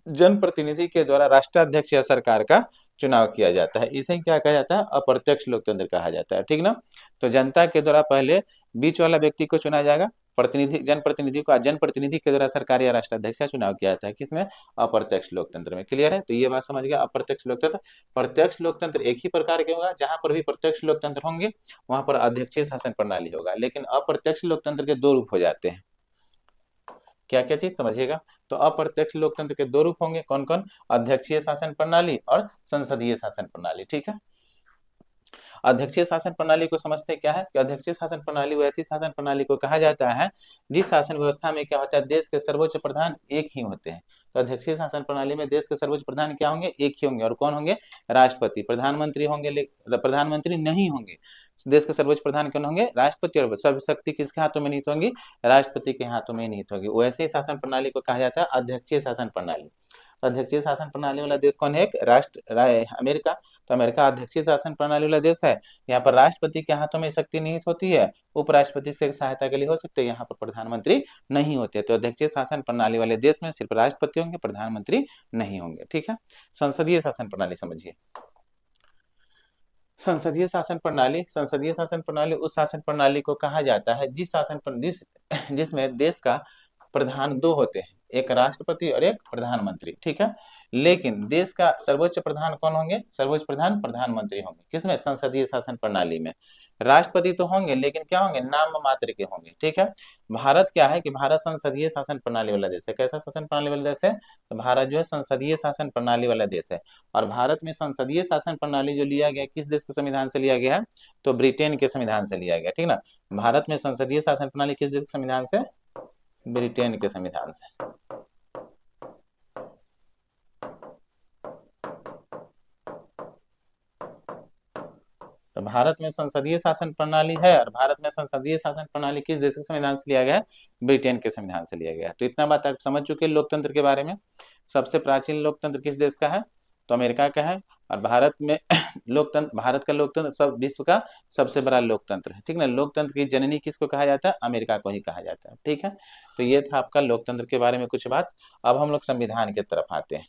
जनप्रतिनिधि के द्वारा राष्ट्राध्यक्ष या सरकार का चुनाव किया जाता है। इसे क्या कहा जाता है? अप्रत्यक्ष लोकतंत्र कहा जाता है, ठीक ना। तो जनता के द्वारा पहले बीच वाला व्यक्ति को चुना जाएगा, जनप्रतिनिधि के द्वारा सरकार या राष्ट्राध्यक्ष का चुनाव किया जाता है। किसमें? अप्रत्यक्ष लोकतंत्र में। क्लियर है? तो ये बात समझ गया। अप्रत्यक्ष लोकतंत्र, प्रत्यक्ष लोकतंत्र एक ही प्रकार के होगा, जहां पर भी प्रत्यक्ष लोकतंत्र होंगे वहां पर अध्यक्षीय शासन प्रणाली होगा। लेकिन अप्रत्यक्ष लोकतंत्र के दो रूप हो जाते हैं। क्या क्या चीज समझिएगा। तो अप्रत्यक्ष लोकतंत्र के दो रूप होंगे, कौन कौन? अध्यक्षीय शासन प्रणाली और संसदीय शासन प्रणाली, ठीक है। अध्यक्षीय शासन प्रणाली को समझते क्या है? कि अध्यक्षीय शासन प्रणाली वो ऐसी शासन प्रणाली को कहा जाता है जिस शासन व्यवस्था में क्या होता है? देश के सर्वोच्च प्रधान एक ही होते हैं। तो अध्यक्षीय शासन प्रणाली में देश के सर्वोच्च प्रधान क्या होंगे? एक ही होंगे, और कौन होंगे? राष्ट्रपति। प्रधानमंत्री होंगे, प्रधानमंत्री नहीं होंगे। देश के सर्वोच्च प्रधान कौन होंगे? राष्ट्रपति। और सब शक्ति किसके हाथों में निहित होंगी? राष्ट्रपति के हाथों में निहित होगी। वैसे ही शासन प्रणाली को कहा जाता है अध्यक्षीय शासन प्रणाली। तो अध्यक्षीय शासन प्रणाली वाला देश कौन है? एक अमेरिका। तो अमेरिका अध्यक्षीय शासन प्रणाली वाला देश है। यहाँ पर राष्ट्रपति के हाथों में शक्ति निहित होती है, उपराष्ट्रपति से सहायता के लिए हो सकते हैं, यहाँ पर प्रधानमंत्री नहीं होते। तो अध्यक्षीय शासन प्रणाली वाले देश में सिर्फ राष्ट्रपति होंगे, प्रधानमंत्री नहीं होंगे। ठीक है। संसदीय शासन प्रणाली समझिए। संसदीय शासन प्रणाली उस शासन प्रणाली को कहा जाता है जिसमें देश का प्रधान दो होते हैं, एक राष्ट्रपति और एक प्रधानमंत्री। ठीक है। लेकिन देश का सर्वोच्च प्रधान कौन होंगे? सर्वोच्च प्रधान प्रधानमंत्री होंगे। किसमें? संसदीय शासन प्रणाली में। राष्ट्रपति तो होंगे, लेकिन क्या होंगे? नाम मात्र के होंगे। ठीक है। भारत क्या है कि भारत संसदीय शासन प्रणाली वाला देश है। कैसा शासन प्रणाली वाला देश है? तो भारत जो है संसदीय शासन प्रणाली वाला देश है। और भारत में संसदीय शासन प्रणाली जो लिया गया, किस देश के संविधान से लिया गया है? तो ब्रिटेन के संविधान से लिया गया। ठीक ना। भारत में संसदीय शासन प्रणाली किस देश के संविधान से? ब्रिटेन के संविधान से। तो भारत में संसदीय शासन प्रणाली है, और भारत में संसदीय शासन प्रणाली किस देश के संविधान से लिया गया है? ब्रिटेन के संविधान से लिया गया है। तो इतना बात आप समझ चुके हैं लोकतंत्र के बारे में। सबसे प्राचीन लोकतंत्र किस देश का है? तो अमेरिका का है। और भारत में भारत का लोकतंत्र सब विश्व का सबसे बड़ा लोकतंत्र है। ठीक ना। लोकतंत्र की जननी किसको कहा जाता है? अमेरिका को ही कहा जाता है। ठीक है। तो ये था आपका लोकतंत्र के बारे में कुछ बात। अब हम लोग संविधान की तरफ आते हैं।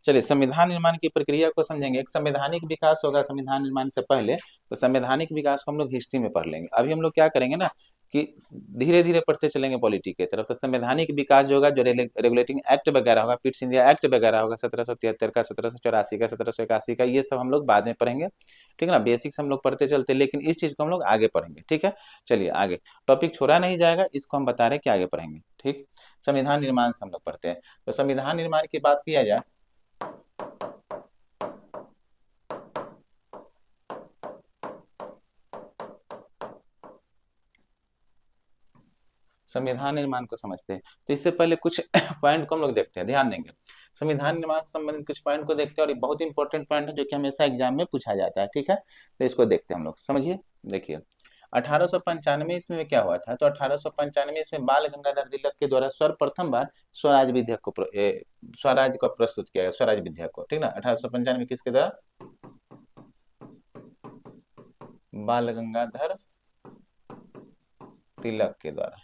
चलिए, संविधान निर्माण की प्रक्रिया को समझेंगे। एक संवैधानिक विकास होगा संविधान निर्माण से पहले, तो संवैधानिक विकास को हम लोग हिस्ट्री में पढ़ लेंगे। अभी हम लोग क्या करेंगे ना कि धीरे धीरे पढ़ते चलेंगे पॉलिटी की तरफ। तो संवैधानिक विकास जो होगा, जो रेगुलेटिंग एक्ट वगैरह होगा, पिट्स इंडिया एक्ट वगैरह होगा 1773 का, 1784 का, 1781 का, ये सब हम लोग बाद में पढ़ेंगे। ठीक है ना। बेसिक्स हम लोग पढ़ते चलते, लेकिन इस चीज को हम लोग आगे पढ़ेंगे। ठीक है। चलिए आगे, टॉपिक छोड़ा नहीं जाएगा, इसको हम बता रहे हैं कि आगे पढ़ेंगे। ठीक। संविधान निर्माण से हम लोग पढ़ते हैं। तो संविधान निर्माण की बात किया जाए, संविधान निर्माण को समझते हैं तो इससे पहले कुछ पॉइंट को हम लोग देखते हैं, ध्यान देंगे। संविधान निर्माण से संबंधित कुछ पॉइंट को देखते हैं, और ये बहुत इंपॉर्टेंट पॉइंट है जो कि हमेशा एग्जाम में पूछा जाता है। ठीक है। तो इसको देखते हैं हम लोग, समझिए। देखिए, 1895 ईस्वी में क्या हुआ था? तो 1895 ईस्वी बाल गंगाधर तिलक के द्वारा सर्वप्रथम बार स्वराज विधेयक को स्वराज को प्रस्तुत किया गया, स्वराज विधेयक को। ठीक ना। 1895 किसके द्वारा? बाल गंगाधर तिलक के द्वारा।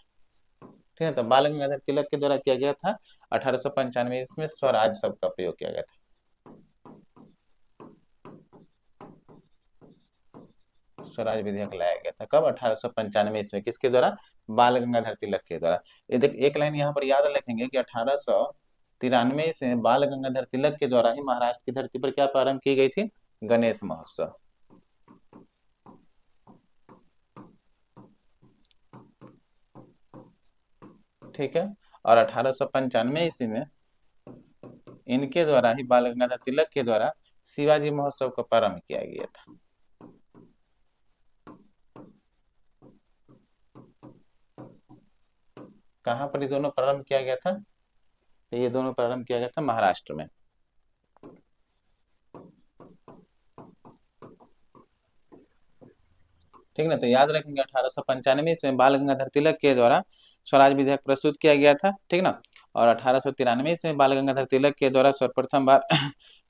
ठीक है। तो बाल गंगाधर तिलक के द्वारा किया गया था 1895 इसमें स्वराज शब्द का प्रयोग किया गया था। स्वराज विधेयक लाया गया था कब? 1895 इसमें। किसके द्वारा? बाल गंगाधर तिलक के द्वारा। एक लाइन यहाँ पर याद रखेंगे कि 1893 इसमें बाल गंगाधर तिलक के द्वारा ही महाराष्ट्र की धरती पर क्या प्रारंभ की गई थी? गणेश महोत्सव। ठीक है। और 1895 ईस्वी में इनके द्वारा ही, बाल गंगाधर तिलक के द्वारा, शिवाजी महोत्सव को प्रारंभ किया गया था। कहाँ पर ये दोनों प्रारंभ किया गया था? तो ये दोनों प्रारंभ किया गया था महाराष्ट्र में। ठीक ना। तो याद रखेंगे 1895 इसमें बाल गंगाधर तिलक के द्वारा स्वराज विधेयक प्रस्तुत किया गया था। ठीक ना। और 1893 इसमें बाल गंगाधर तिलक के द्वारा सर्वप्रथम बार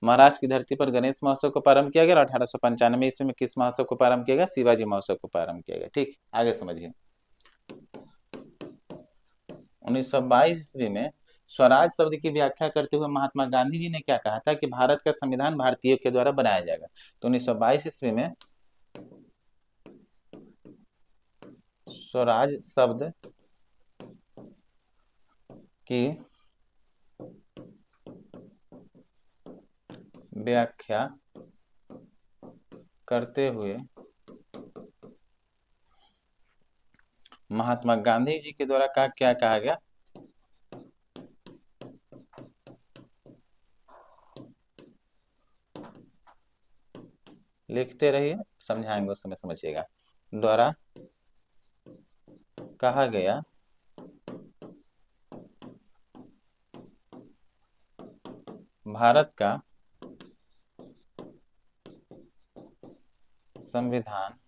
महाराष्ट्र की धरती पर गणेश महोत्सव को प्रारंभ किया गया। और 1895 ईस्वी में किस महोत्सव को प्रारंभ किया गया? शिवाजी महोत्सव को प्रारंभ किया गया। ठीक, आगे समझिए। 1922 ईस्वी में स्वराज शब्द की व्याख्या करते हुए महात्मा गांधी जी ने क्या कहा था कि भारत का संविधान भारतीयों के द्वारा बनाया जाएगा। तो 1922 ईस्वी में स्वराज शब्द की व्याख्या करते हुए महात्मा गांधी जी के द्वारा क्या कहा गया? लिखते रहिए, समझाएंगे उस समय समझिएगा। द्वारा कहा गया भारत का संविधान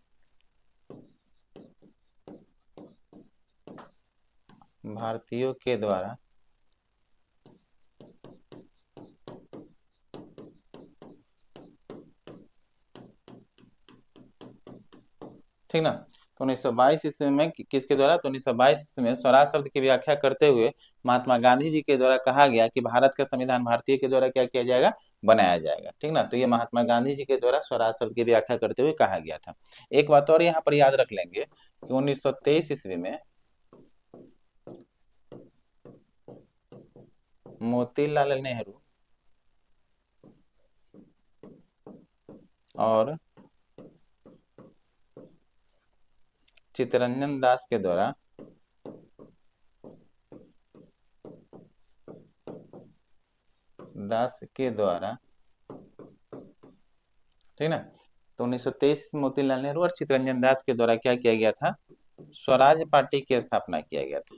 भारतीयों के द्वारा ठीक ना। तो 1922 ईस्वी में किसके द्वारा, तो 1922 ईस्वी में स्वराज शब्द की व्याख्या करते हुए महात्मा गांधी जी के द्वारा कहा गया कि भारत का संविधान भारतीय के द्वारा क्या किया जाएगा, बनाया जाएगा। ठीक ना। तो ये महात्मा गांधी जी के द्वारा स्वराज शब्द की व्याख्या करते हुए कहा गया था। एक बात और यहाँ पर याद रख लेंगे कि 1923 ईस्वी में मोतीलाल नेहरू और चित्तरंजन दास के द्वारा ठीक ना। तो 1923 में मोतीलाल नेहरू और चित्तरंजन दास के द्वारा क्या किया गया था, स्वराज पार्टी की स्थापना किया गया था।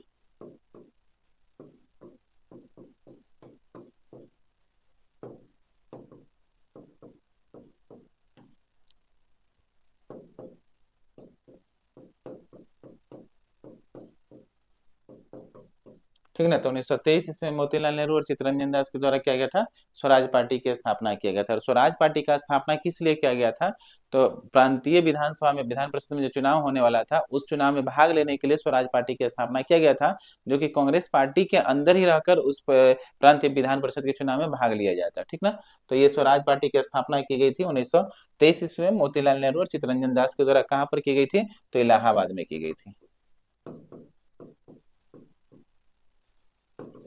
ठीक ना। तो 1923 ईस्वी में मोतीलाल नेहरू और चित्तरंजन दास के द्वारा किया गया था, स्वराज पार्टी की स्थापना किया गया था। और स्वराज पार्टी का स्थापना किस लिए किया गया था, तो प्रांतीय विधानसभा में, विधान परिषद में जो चुनाव होने वाला था, उस चुनाव में भाग लेने के लिए स्वराज पार्टी की स्थापना किया गया था, जो कि कांग्रेस पार्टी के अंदर ही रहकर उस प्रांतीय विधान परिषद के चुनाव में भाग लिया जाता। ठीक ना। तो ये स्वराज पार्टी की स्थापना की गई थी 1923 ईस्वी में मोतीलाल नेहरू और चित्तरंजन दास के द्वारा। कहाँ पर की गई थी, तो इलाहाबाद में की गई थी।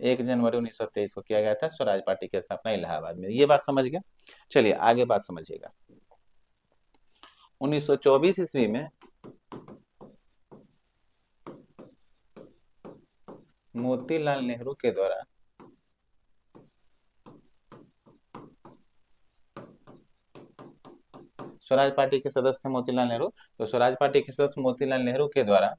1 जनवरी 1923 को किया गया था स्वराज पार्टी की स्थापना इलाहाबाद में। ये बात समझ गया। चलिए आगे बात समझिएगा। 1924 ईस्वी में मोतीलाल नेहरू के द्वारा स्वराज पार्टी के सदस्य थे मोतीलाल नेहरू, तो स्वराज पार्टी के सदस्य मोतीलाल नेहरू के द्वारा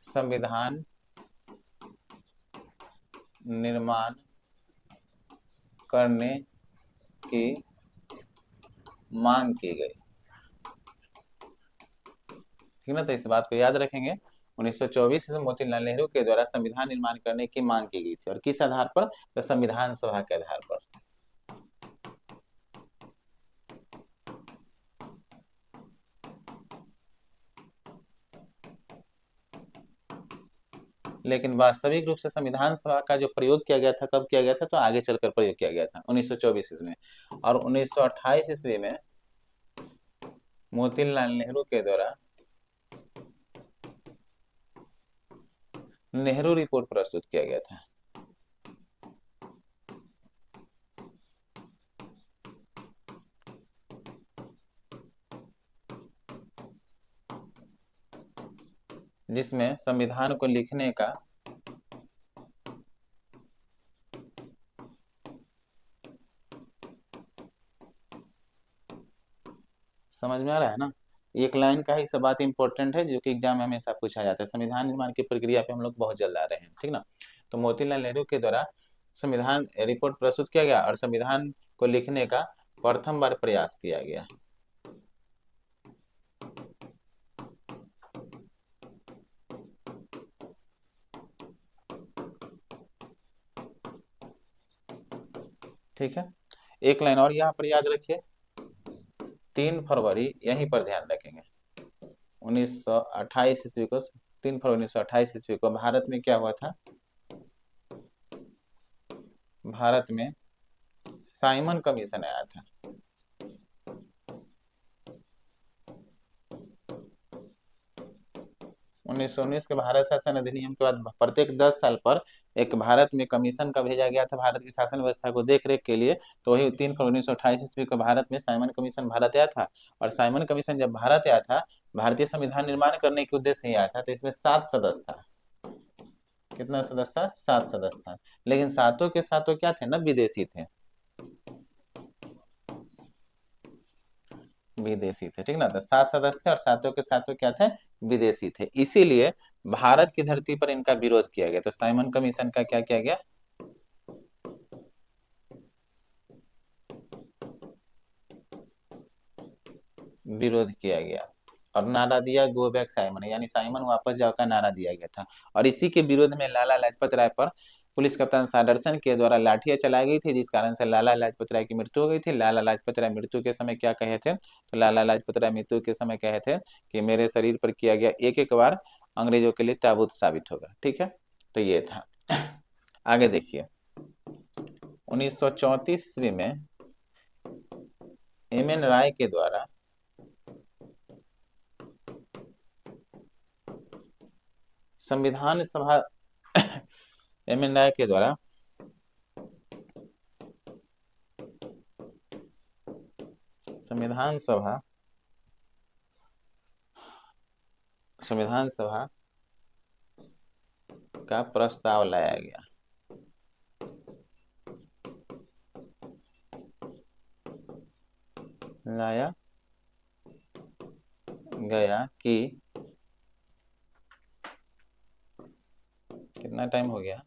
संविधान निर्माण करने की मांग की गई। ठीक ना। तो इस बात को याद रखेंगे, 1924 से मोतीलाल नेहरू के द्वारा संविधान निर्माण करने की मांग की गई थी। और किस आधार पर, तो संविधान सभा के आधार पर। लेकिन वास्तविक रूप से संविधान सभा का जो प्रयोग किया गया था, कब किया गया था, तो आगे चलकर प्रयोग किया गया था 1924 ईस्वी में। और 1928 ईस्वी में मोतीलाल नेहरू के द्वारा नेहरू रिपोर्ट प्रस्तुत किया गया था। जिसमें संविधान को लिखने का समझ में आ रहा है ना। एक लाइन का ही सब बात इंपॉर्टेंट है, जो कि एग्जाम में हमेशा पूछा जाता है। संविधान निर्माण की प्रक्रिया पे हम लोग बहुत जल्द आ रहे हैं। ठीक ना। तो मोतीलाल नेहरू के द्वारा संविधान रिपोर्ट प्रस्तुत किया गया और संविधान को लिखने का प्रथम बार प्रयास किया गया। ठीक है। एक लाइन और यहाँ पर याद रखिए, 3 फरवरी, यहीं पर ध्यान रखेंगे, 1928 ईस्वी को, 3 फरवरी 1928 ईस्वी को भारत में क्या हुआ था, भारत में साइमन कमीशन आया था। 1919 के भारत शासन अधिनियम के बाद प्रत्येक 10 साल पर एक भारत में कमीशन का भेजा गया था, भारत की शासन व्यवस्था को देख रेख के लिए। तो वही 3 फरवरी 1928 ईस्वी को भारत में साइमन कमीशन भारत आया था। और साइमन कमीशन जब भारत आया था, भारतीय संविधान निर्माण करने के उद्देश्य से ही आया था। तो इसमें 7 सदस्य था। कितना सदस्य था, 7 सदस्य था। लेकिन सातों के सातों क्या थे ना, विदेशी थे। विदेशी थे, ठीक ना। तो 7 सदस्य थे और सातों के सातों क्या थे, विदेशी थे। इसीलिए भारत की धरती पर इनका विरोध किया गया। तो साइमन कमीशन का क्या किया गया, विरोध किया गया और नारा दिया गो बैक साइमन, यानी साइमन वापस जाओ का नारा दिया गया था। और इसी के विरोध में लाला लाजपत राय पर पुलिस कप्तान सादरसन के द्वारा लाठियां चलाई गई थी, जिस कारण से लाला लाजपत राय की मृत्यु हो गई थी। लाला लाजपत राय मृत्यु के समय क्या कहे थे, तो लाला लाजपत राय मृत्यु के समय कहे थे कि मेरे शरीर पर किया गया एक एक वार अंग्रेजों के लिए ताबूत साबित होगा, ठीक है। तो ये था। आगे देखिए, 1934 ईस्वी में एम एन राय के द्वारा संविधान सभा एम एन राय के द्वारा संविधान सभा का प्रस्ताव लाया गया। लाया गया कि कितना टाइम हो गया,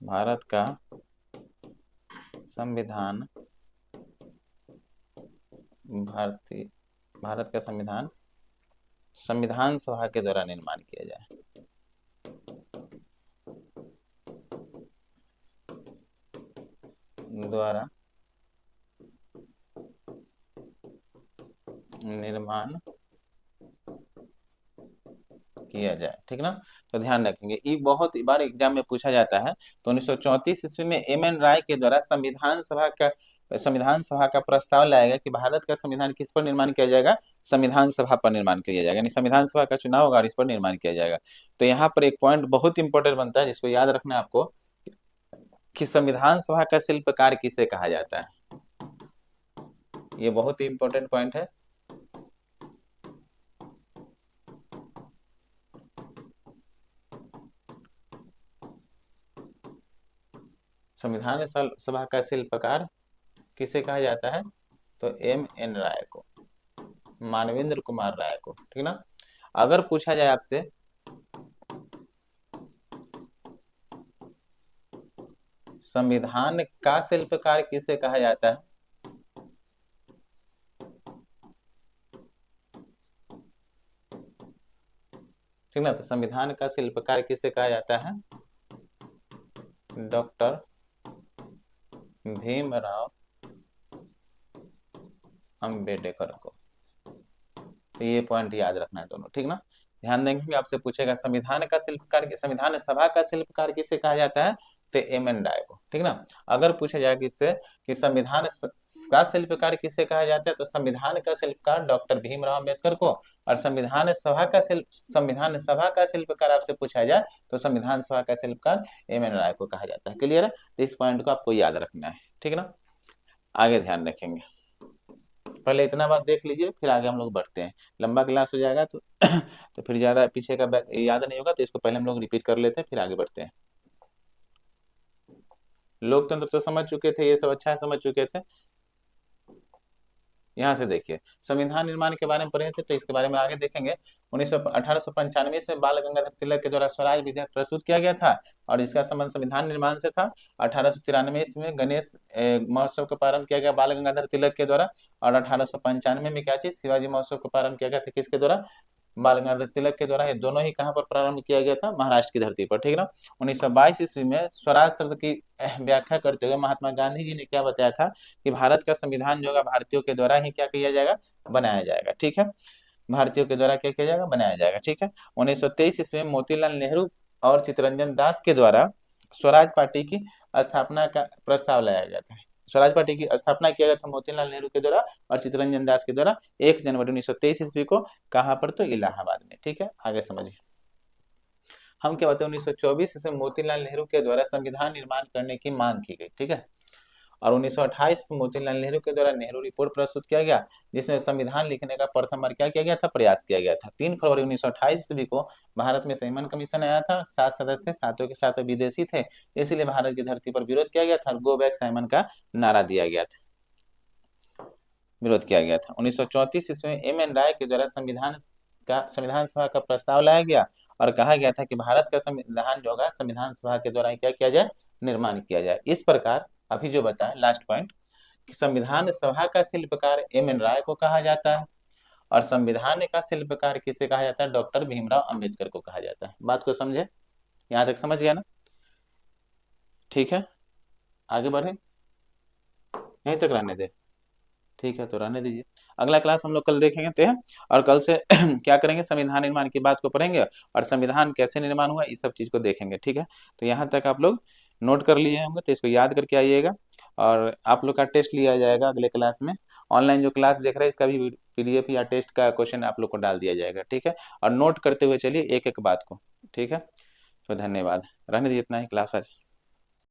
भारत का संविधान, भारत का संविधान संविधान सभा के द्वारा निर्माण किया जाए। द्वारा निर्माण किया जाए, ठीक ना। तो ध्यान रखेंगे, ये बहुत बार एग्जाम में पूछा जाता है। तो 1934 ईस्वी में एम एन राय के द्वारा संविधान सभा का प्रस्ताव लाया गया कि भारत का संविधान किस पर निर्माण किया जाएगा, संविधान सभा पर निर्माण किया जाएगा, यानी संविधान सभा का चुनाव होगा और इस पर निर्माण किया जाएगा। तो यहाँ पर एक पॉइंट बहुत इंपॉर्टेंट बनता है जिसको याद रखना है आपको, कि संविधान सभा का शिल्पकार किसे कहा जाता है। ये बहुत ही इंपॉर्टेंट पॉइंट है। संविधान सभा का शिल्पकार किसे कहा जाता है, तो एम एन राय को, मानवेंद्र कुमार राय को, ठीक ना। अगर पूछा जाए आपसे संविधान का शिल्पकार किसे कहा जाता है, ठीक ना। तो संविधान का शिल्पकार किसे कहा जाता है, डॉक्टर भीमराव अंबेडकर को। तो ये पॉइंट याद रखना है दोनों, ठीक ना। ध्यान देंगे, आपसे पूछेगा संविधान सभा का शिल्पकार किसे कहा जाता है, तो एम एन राय को, ठीक ना। अगर पूछा जाए किससे कि का शिल्पकार किसे कहा जाता है, तो संविधान का शिल्पकार डॉक्टर भीमराव अम्बेडकर को। और संविधान सभा का शिल्पकार आपसे पूछा जाए तो संविधान सभा का शिल्पकार एम एन राय को कहा जाता है। क्लियर है, तो इस पॉइंट को आपको याद रखना है, ठीक ना। आगे ध्यान रखेंगे, पहले इतना बात देख लीजिए, फिर आगे हम लोग बढ़ते हैं। लंबा क्लास हो जाएगा तो तो फिर ज्यादा पीछे का याद नहीं होगा, तो इसको पहले हम लोग रिपीट कर लेते हैं, फिर आगे बढ़ते हैं। लोकतंत्र तो समझ चुके थे, ये सब अच्छा है, समझ चुके थे। यहाँ से देखिए, संविधान निर्माण के बारे में पढ़े थे, तो इसके बारे में आगे देखेंगे। 1895 में बाल गंगाधर तिलक के द्वारा स्वराज विधेयक प्रस्तुत किया गया था और इसका संबंध संविधान निर्माण से था। 1893 में गणेश महोत्सव का प्रारंभ किया गया बाल गंगाधर तिलक के द्वारा। और 1895 में क्या चीज, शिवाजी महोत्सव का प्रारंभ किया गया था, किसके द्वारा, बाल गंगाधर तिलक के द्वारा। ये दोनों ही कहाँ पर प्रारंभ किया गया था, महाराष्ट्र की धरती पर, ठीक ना। 1922 ईस्वी में स्वराज शब्द की व्याख्या करते हुए महात्मा गांधी जी ने क्या बताया था कि भारत का संविधान जो है भारतीयों के द्वारा ही क्या किया जाएगा, बनाया जाएगा, ठीक है। भारतीयों के द्वारा क्या किया जाएगा, बनाया जाएगा, ठीक है। 1923 ईस्वी में मोतीलाल नेहरू और चित्तरंजन दास के द्वारा स्वराज पार्टी की स्थापना का प्रस्ताव लाया गया था। स्वराज पार्टी की स्थापना किया गया था मोतीलाल नेहरू के द्वारा और चित्तरंजन दास के द्वारा 1 जनवरी 1923 ईस्वी को। कहां पर, तो इलाहाबाद में, ठीक है। आगे समझिए, हम क्या बताते हैं, 1924 ईस्वी में मोतीलाल नेहरू के द्वारा संविधान निर्माण करने की मांग की गई, ठीक है। और 1928 में मोतीलाल नेहरू के द्वारा नेहरू रिपोर्ट प्रस्तुत किया गया, जिसमें संविधान लिखने का प्रथम बार क्या किया गया था, प्रयास किया गया था। 3 फरवरी 1928 ईस्वी को भारत में साइमन कमीशन आया था, 7 सदस्य थे, सातों के सातों विदेशी थे, इसलिए भारत की धरती पर विरोध किया गया था और गो बैक साइमन का नारा दिया गया था। विरोध किया गया था। 1934 ईस्वी में एम एन राय के द्वारा संविधान सभा का प्रस्ताव लाया गया और कहा गया था कि भारत का संविधान जो होगा संविधान सभा के द्वारा क्या किया जाए, निर्माण किया जाए। इस प्रकार अभी जो बताया लास्ट पॉइंट कि संविधान सभा का शिल्पकार एम एन राय को कहा जाता है और संविधान का शिल्पकार किसे कहा जाता है, डॉक्टर भीमराव अंबेडकर को कहा जाता है। बात को समझे, यहां तक समझ गया ना? ठीक है, आगे बढ़े, यहीं तक रहने दे। ठीक है, तो रहने दीजिए। अगला क्लास हम लोग कल देखेंगे ते और कल से क्या करेंगे, संविधान निर्माण की बात को पढ़ेंगे और संविधान कैसे निर्माण हुआ इस सब चीज को देखेंगे। ठीक है, तो यहाँ तक आप लोग नोट कर लिए होंगे तो इसको याद करके आइएगा और आप लोग का टेस्ट लिया जाएगा अगले क्लास में। ऑनलाइन जो क्लास देख रहे हैं इसका भी पीडीएफ या टेस्ट का क्वेश्चन आप लोग को डाल दिया जाएगा। ठीक है, और नोट करते हुए चलिए एक एक बात को। ठीक है, तो धन्यवाद, रहने दीजिए, इतना ही क्लास आज।